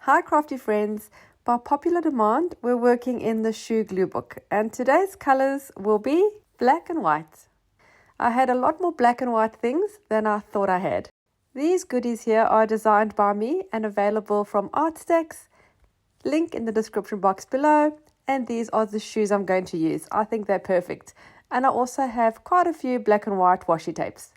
Hi crafty friends, by popular demand we're working in the shoe glue book and today's colors will be black and white. I had a lot more black and white things than I thought I had. These goodies here are designed by me and available from ArtStacks, link in the description box below, and these are the shoes I'm going to use. I think they're perfect, and I also have quite a few black and white washi tapes.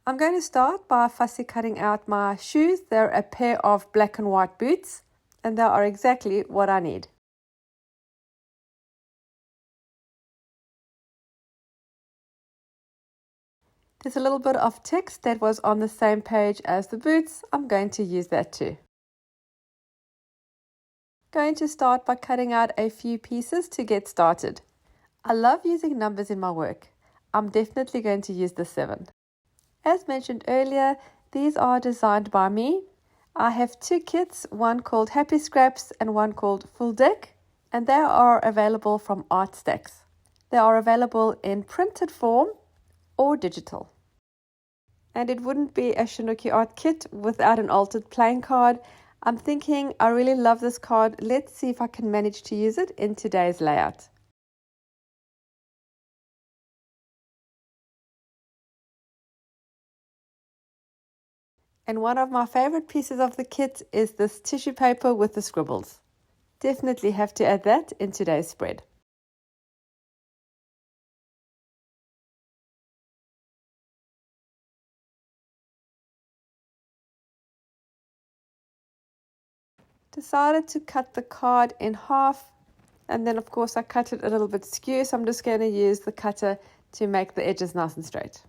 I'm going to start by fussy cutting out my shoes. They're a pair of black and white boots, and they are exactly what I need. There's a little bit of text that was on the same page as the boots. I'm going to use that too. Going to start by cutting out a few pieces to get started. I love using numbers in my work. I'm definitely going to use the 7. As mentioned earlier, these are designed by me. I have 2 kits, one called Happy Scraps and one called Full Deck, and they are available from ArtStacks. They are available in printed form or digital. And it wouldn't be a ShanoukiArt kit without an altered playing card. I'm thinking I really love this card. Let's see if I can manage to use it in today's layout. And one of my favorite pieces of the kit is this tissue paper with the scribbles. Definitely have to add that in today's spread. Decided to cut the card in half, and then of course I cut it a little bit skew, so I'm just going to use the cutter to make the edges nice and straight.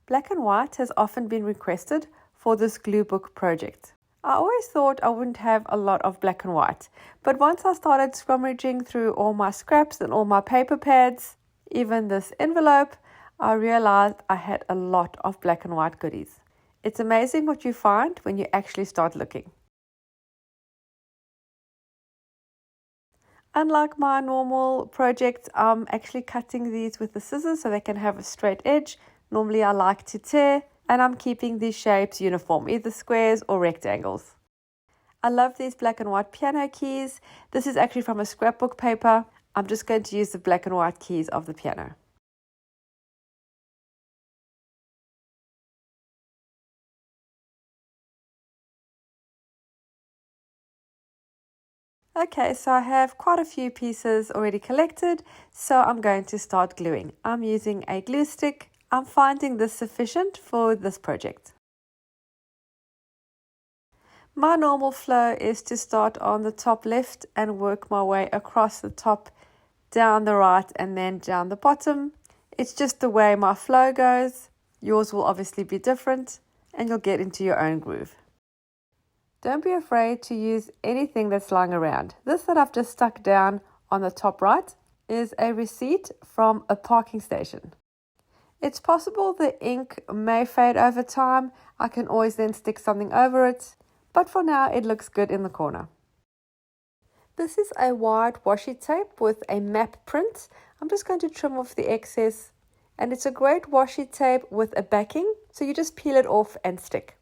Black and white has often been requested for this glue book project. I always thought I wouldn't have a lot of black and white, but once I started scrummaging through all my scraps and all my paper pads, even this envelope, I realized I had a lot of black and white goodies. It's amazing what you find when you actually start looking. Unlike my normal projects, I'm actually cutting these with the scissors so they can have a straight edge. Normally I like to tear, and I'm keeping these shapes uniform, either squares or rectangles. I love these black and white piano keys. This is actually from a scrapbook paper. I'm just going to use the black and white keys of the piano. Okay, so I have quite a few pieces already collected, so I'm going to start gluing. I'm using a glue stick. I'm finding this sufficient for this project. My normal flow is to start on the top left and work my way across the top, down the right, and then down the bottom. It's just the way my flow goes. Yours will obviously be different, and you'll get into your own groove. Don't be afraid to use anything that's lying around. This that I've just stuck down on the top right is a receipt from a parking station. It's possible the ink may fade over time. I can always then stick something over it, but for now it looks good in the corner. This is a wide washi tape with a map print. I'm just going to trim off the excess, and it's a great washi tape with a backing, so you just peel it off and stick.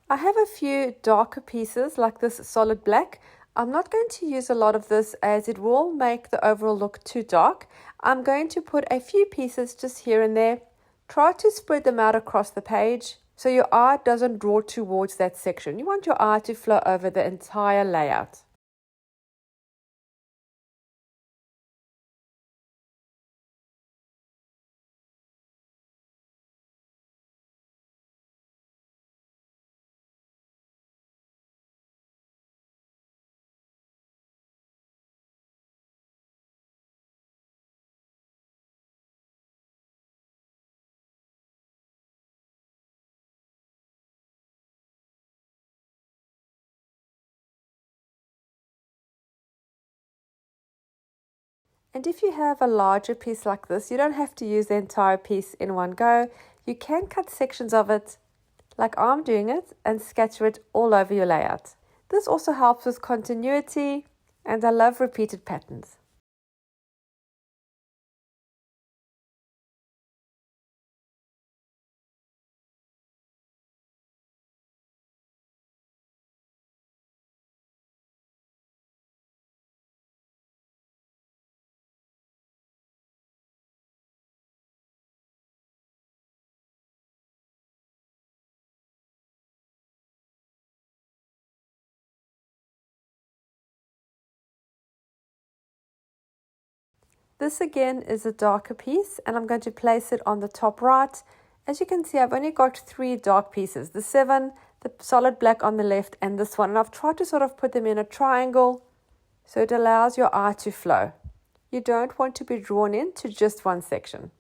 I have a few darker pieces like this solid black. I'm not going to use a lot of this as it will make the overall look too dark. I'm going to put a few pieces just here and there. Try to spread them out across the page so your eye doesn't draw towards that section. You want your eye to flow over the entire layout. And if you have a larger piece like this, you don't have to use the entire piece in one go. You can cut sections of it, like I'm doing it, and scatter it all over your layout. This also helps with continuity. and I love repeated patterns. This again is a darker piece, and I'm going to place it on the top right. As you can see, I've only got 3 dark pieces, the 7, the solid black on the left, and this one. And I've tried to sort of put them in a triangle so it allows your eye to flow. You don't want to be drawn into just one section.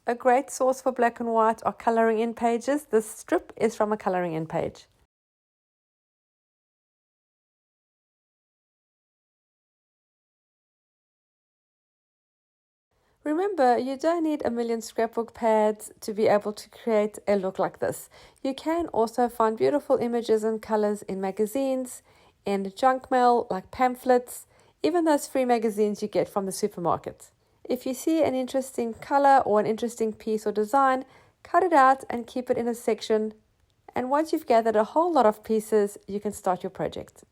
A great source for black and white are colouring in pages. This strip is from a colouring in page. Remember, you don't need a million scrapbook pads to be able to create a look like this. You can also find beautiful images and colors in magazines, in junk mail like pamphlets, even those free magazines you get from the supermarket. If you see an interesting color or an interesting piece or design, cut it out and keep it in a section. And once you've gathered a whole lot of pieces, you can start your project.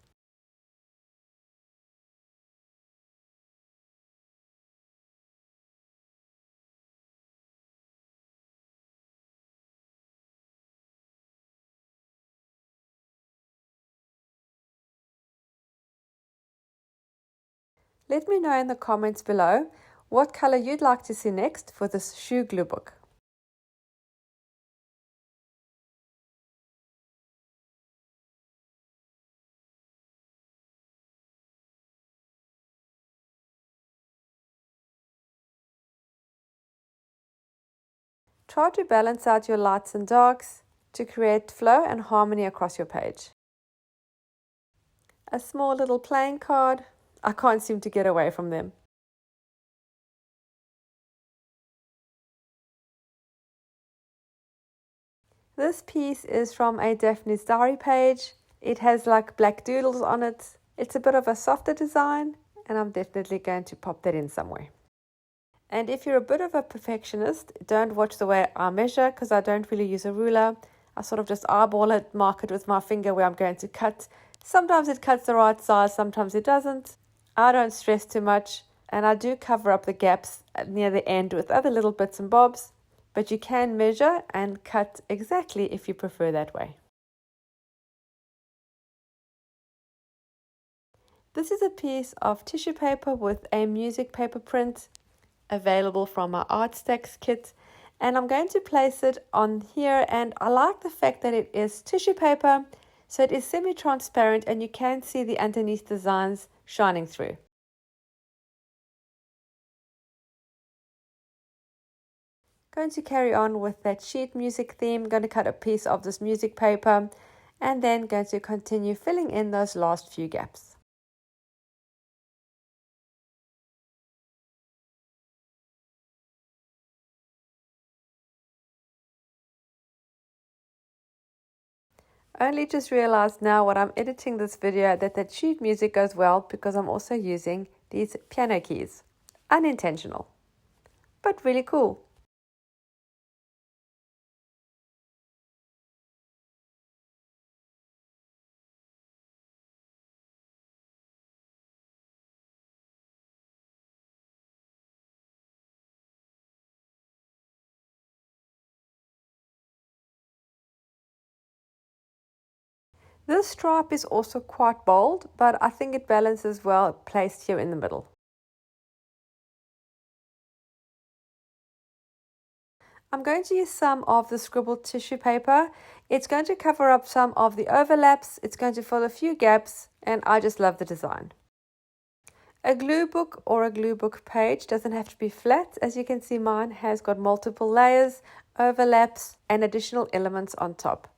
Let me know in the comments below what color you'd like to see next for this shoe glue book. Try to balance out your lights and darks to create flow and harmony across your page. A small little playing card. I can't seem to get away from them. This piece is from a Daphne's Diary page. It has like black doodles on it. It's a bit of a softer design, and I'm definitely going to pop that in somewhere. And if you're a bit of a perfectionist, don't watch the way I measure, because I don't really use a ruler. I sort of just eyeball it, mark it with my finger where I'm going to cut. Sometimes it cuts the right size, sometimes it doesn't. I don't stress too much, and I do cover up the gaps near the end with other little bits and bobs, but you can measure and cut exactly if you prefer that way. This is a piece of tissue paper with a music paper print available from our ArtStacks kit, and I'm going to place it on here. And I like the fact that it is tissue paper, so it is semi-transparent and you can see the underneath designs shining through. Going to carry on with that sheet music theme. Going to cut a piece of this music paper and then going to continue filling in those last few gaps. Only just realized now when I'm editing this video that sheet music goes well because I'm also using these piano keys. Unintentional, but really cool. This stripe is also quite bold, but I think it balances well placed here in the middle. I'm going to use some of the scribbled tissue paper. It's going to cover up some of the overlaps, it's going to fill a few gaps, and I just love the design. A glue book or a glue book page doesn't have to be flat. As you can see, mine has got multiple layers, overlaps, and additional elements on top.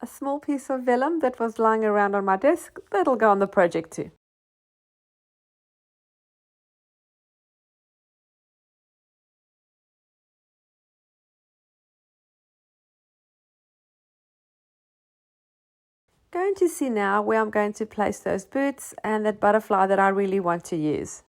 A small piece of vellum that was lying around on my desk, that'll go on the project too. Going to see now where I'm going to place those boots and that butterfly that I really want to use.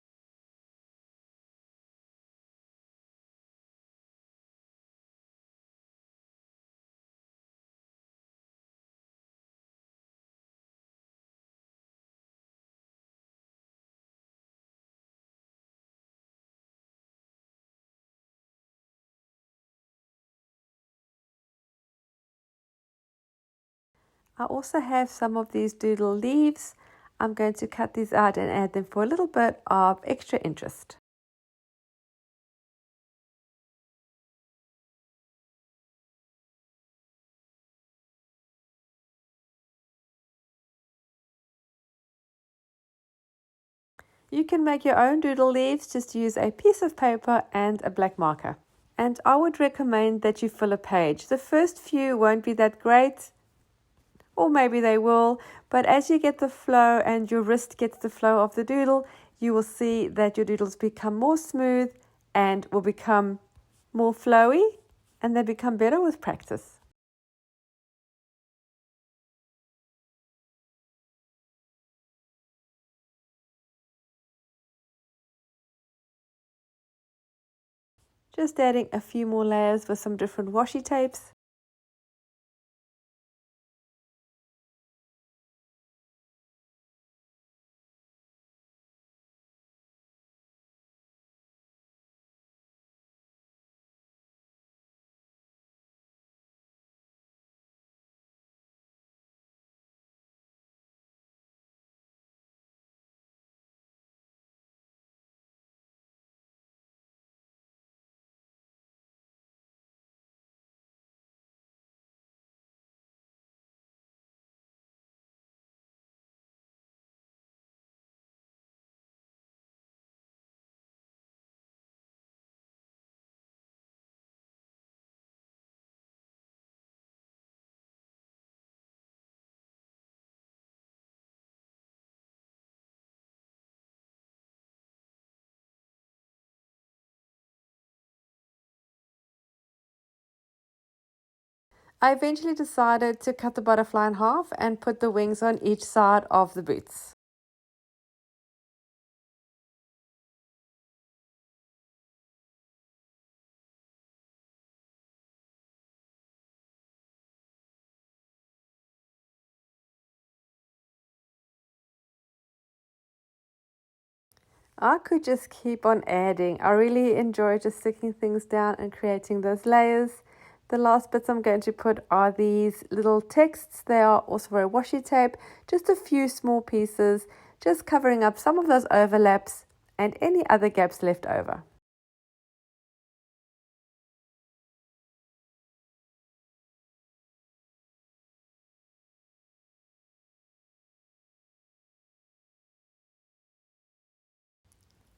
I also have some of these doodle leaves. I'm going to cut these out and add them for a little bit of extra interest. You can make your own doodle leaves, just use a piece of paper and a black marker. And I would recommend that you fill a page. The first few won't be that great, or maybe they will, but as you get the flow and your wrist gets the flow of the doodle, you will see that your doodles become more smooth and will become more flowy, and they become better with practice. Just adding a few more layers with some different washi tapes. I eventually decided to cut the butterfly in half and put the wings on each side of the boots. I could just keep on adding. I really enjoy just sticking things down and creating those layers. The last bits I'm going to put are these little texts. They are also very washi tape, just a few small pieces, just covering up some of those overlaps and any other gaps left over.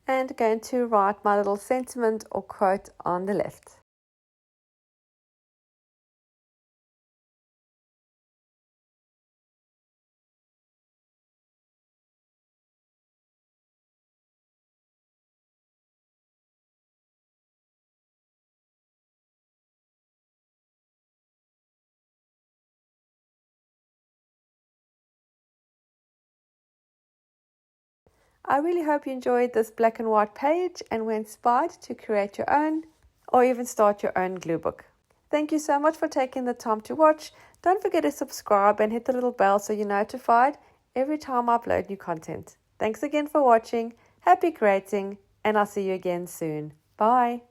And going to write my little sentiment or quote on the left. I really hope you enjoyed this black and white page and were inspired to create your own or even start your own glue book. Thank you so much for taking the time to watch. Don't forget to subscribe and hit the little bell so you're notified every time I upload new content. Thanks again for watching. Happy creating, and I'll see you again soon. Bye.